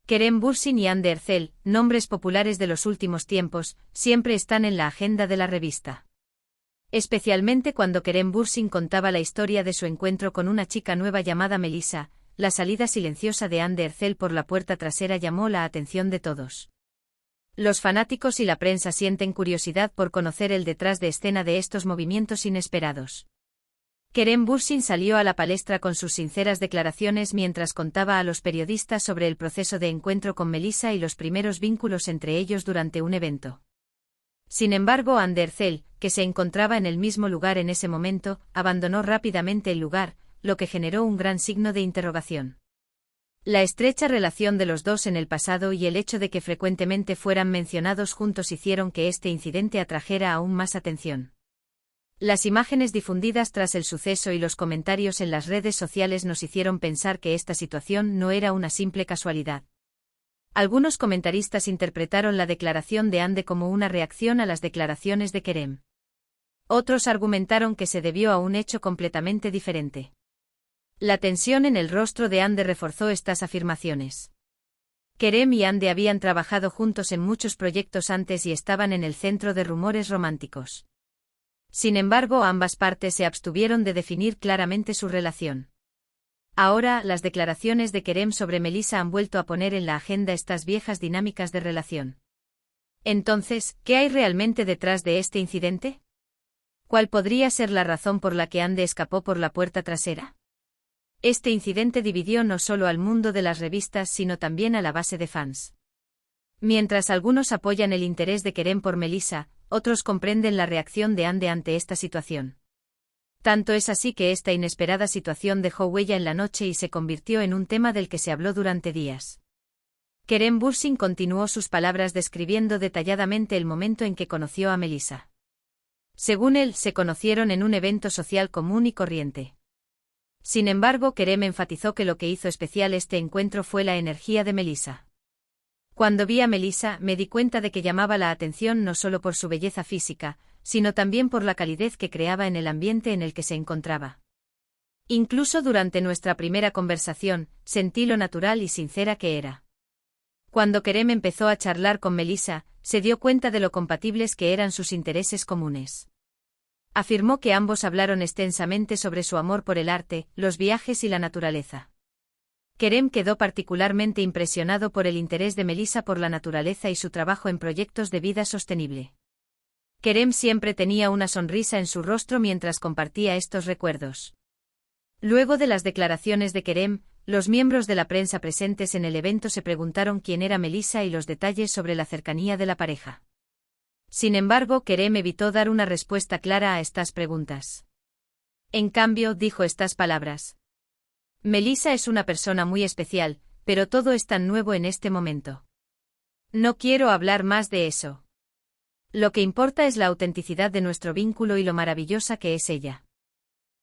Kerem Bürsin y Hande Erçel, nombres populares de los últimos tiempos, siempre están en la agenda de la revista. Especialmente cuando Kerem Bürsin contaba la historia de su encuentro con una chica nueva llamada Melissa, la salida silenciosa de Hande Erçel por la puerta trasera llamó la atención de todos. Los fanáticos y la prensa sienten curiosidad por conocer el detrás de escena de estos movimientos inesperados. Kerem Bürsin salió a la palestra con sus sinceras declaraciones mientras contaba a los periodistas sobre el proceso de encuentro con Melissa y los primeros vínculos entre ellos durante un evento. Sin embargo, Hande Erçel, que se encontraba en el mismo lugar en ese momento, abandonó rápidamente el lugar, lo que generó un gran signo de interrogación. La estrecha relación de los dos en el pasado y el hecho de que frecuentemente fueran mencionados juntos hicieron que este incidente atrajera aún más atención. Las imágenes difundidas tras el suceso y los comentarios en las redes sociales nos hicieron pensar que esta situación no era una simple casualidad. Algunos comentaristas interpretaron la declaración de Hande como una reacción a las declaraciones de Kerem. Otros argumentaron que se debió a un hecho completamente diferente. La tensión en el rostro de Hande reforzó estas afirmaciones. Kerem y Hande habían trabajado juntos en muchos proyectos antes y estaban en el centro de rumores románticos. Sin embargo, ambas partes se abstuvieron de definir claramente su relación. Ahora, las declaraciones de Kerem sobre Melissa han vuelto a poner en la agenda estas viejas dinámicas de relación. Entonces, ¿qué hay realmente detrás de este incidente? ¿Cuál podría ser la razón por la que Hande escapó por la puerta trasera? Este incidente dividió no solo al mundo de las revistas sino también a la base de fans. Mientras algunos apoyan el interés de Kerem por Melissa, otros comprenden la reacción de Hande ante esta situación. Tanto es así que esta inesperada situación dejó huella en la noche y se convirtió en un tema del que se habló durante días. Kerem Bürsin continuó sus palabras describiendo detalladamente el momento en que conoció a Melissa. Según él, se conocieron en un evento social común y corriente. Sin embargo, Kerem enfatizó que lo que hizo especial este encuentro fue la energía de Melissa. Cuando vi a Melissa, me di cuenta de que llamaba la atención no solo por su belleza física, sino también por la calidez que creaba en el ambiente en el que se encontraba. Incluso durante nuestra primera conversación, sentí lo natural y sincera que era. Cuando Kerem empezó a charlar con Melissa, se dio cuenta de lo compatibles que eran sus intereses comunes. Afirmó que ambos hablaron extensamente sobre su amor por el arte, los viajes y la naturaleza. Kerem quedó particularmente impresionado por el interés de Melissa por la naturaleza y su trabajo en proyectos de vida sostenible. Kerem siempre tenía una sonrisa en su rostro mientras compartía estos recuerdos. Luego de las declaraciones de Kerem, los miembros de la prensa presentes en el evento se preguntaron quién era Melissa y los detalles sobre la cercanía de la pareja. Sin embargo, Kerem evitó dar una respuesta clara a estas preguntas. En cambio, dijo estas palabras: Melissa es una persona muy especial, pero todo es tan nuevo en este momento. No quiero hablar más de eso. Lo que importa es la autenticidad de nuestro vínculo y lo maravillosa que es ella.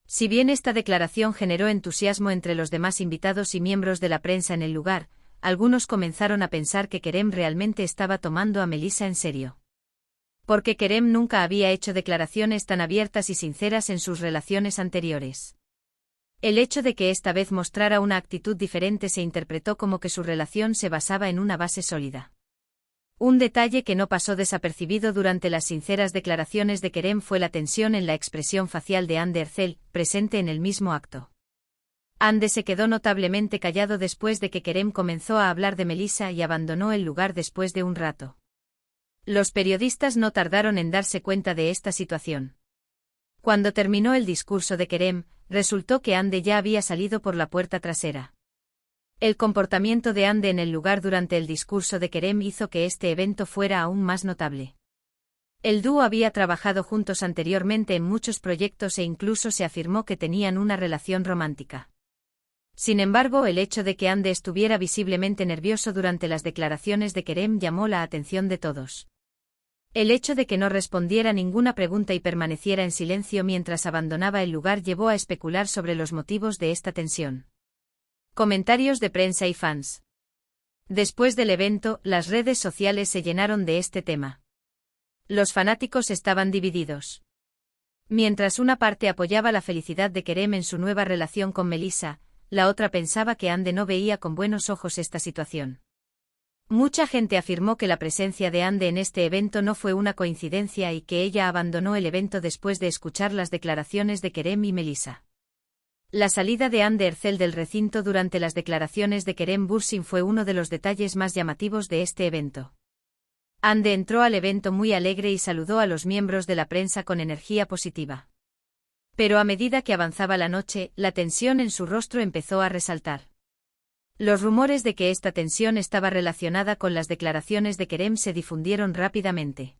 Si bien esta declaración generó entusiasmo entre los demás invitados y miembros de la prensa en el lugar, algunos comenzaron a pensar que Kerem realmente estaba tomando a Melissa en serio. Porque Kerem nunca había hecho declaraciones tan abiertas y sinceras en sus relaciones anteriores. El hecho de que esta vez mostrara una actitud diferente se interpretó como que su relación se basaba en una base sólida. Un detalle que no pasó desapercibido durante las sinceras declaraciones de Kerem fue la tensión en la expresión facial de Hande Erçel, presente en el mismo acto. Hande se quedó notablemente callado después de que Kerem comenzó a hablar de Melissa y abandonó el lugar después de un rato. Los periodistas no tardaron en darse cuenta de esta situación. Cuando terminó el discurso de Kerem, resultó que Hande ya había salido por la puerta trasera. El comportamiento de Hande en el lugar durante el discurso de Kerem hizo que este evento fuera aún más notable. El dúo había trabajado juntos anteriormente en muchos proyectos e incluso se afirmó que tenían una relación romántica. Sin embargo, el hecho de que Hande estuviera visiblemente nervioso durante las declaraciones de Kerem llamó la atención de todos. El hecho de que no respondiera ninguna pregunta y permaneciera en silencio mientras abandonaba el lugar llevó a especular sobre los motivos de esta tensión. Comentarios de prensa y fans. Después del evento, las redes sociales se llenaron de este tema. Los fanáticos estaban divididos. Mientras una parte apoyaba la felicidad de Kerem en su nueva relación con Melissa, la otra pensaba que Hande no veía con buenos ojos esta situación. Mucha gente afirmó que la presencia de Ande en este evento no fue una coincidencia y que ella abandonó el evento después de escuchar las declaraciones de Kerem y Melissa. La salida de Ande Ercel del recinto durante las declaraciones de Kerem Bürsin fue uno de los detalles más llamativos de este evento. Ande entró al evento muy alegre y saludó a los miembros de la prensa con energía positiva. Pero a medida que avanzaba la noche, la tensión en su rostro empezó a resaltar. Los rumores de que esta tensión estaba relacionada con las declaraciones de Kerem se difundieron rápidamente.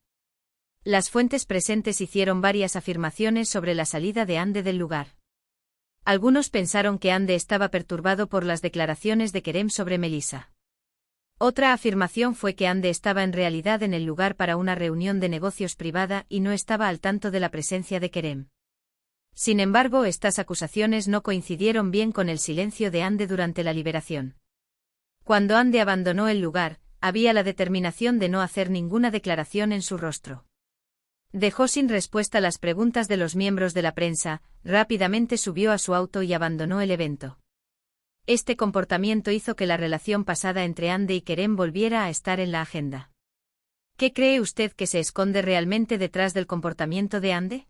Las fuentes presentes hicieron varias afirmaciones sobre la salida de Ande del lugar. Algunos pensaron que Ande estaba perturbado por las declaraciones de Kerem sobre Melissa. Otra afirmación fue que Ande estaba en realidad en el lugar para una reunión de negocios privada y no estaba al tanto de la presencia de Kerem. Sin embargo, estas acusaciones no coincidieron bien con el silencio de Ande durante la liberación. Cuando Ande abandonó el lugar, había la determinación de no hacer ninguna declaración en su rostro. Dejó sin respuesta las preguntas de los miembros de la prensa, rápidamente subió a su auto y abandonó el evento. Este comportamiento hizo que la relación pasada entre Ande y Kerem volviera a estar en la agenda. ¿Qué cree usted que se esconde realmente detrás del comportamiento de Ande?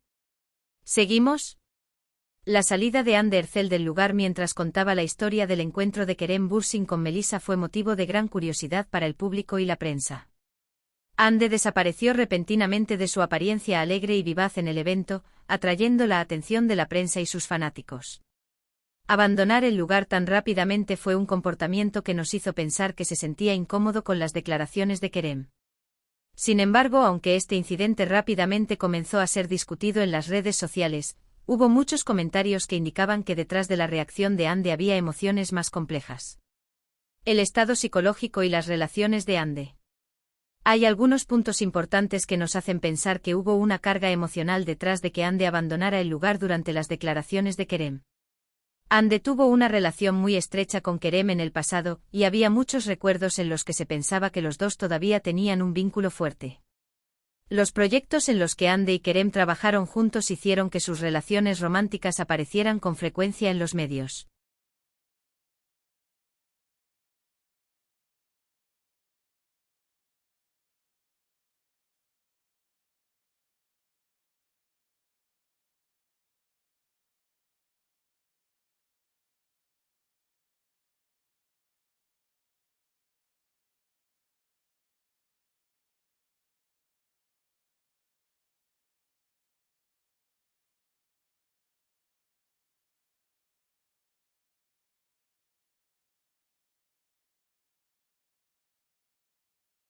¿Seguimos? La salida de Ande Ercel del lugar mientras contaba la historia del encuentro de Kerem Bürsin con Melissa fue motivo de gran curiosidad para el público y la prensa. Ande desapareció repentinamente de su apariencia alegre y vivaz en el evento, atrayendo la atención de la prensa y sus fanáticos. Abandonar el lugar tan rápidamente fue un comportamiento que nos hizo pensar que se sentía incómodo con las declaraciones de Kerem. Sin embargo, aunque este incidente rápidamente comenzó a ser discutido en las redes sociales, hubo muchos comentarios que indicaban que detrás de la reacción de Ande había emociones más complejas. El estado psicológico y las relaciones de Ande. Hay algunos puntos importantes que nos hacen pensar que hubo una carga emocional detrás de que Ande abandonara el lugar durante las declaraciones de Kerem. Ande tuvo una relación muy estrecha con Kerem en el pasado, y había muchos recuerdos en los que se pensaba que los dos todavía tenían un vínculo fuerte. Los proyectos en los que Ande y Kerem trabajaron juntos hicieron que sus relaciones románticas aparecieran con frecuencia en los medios.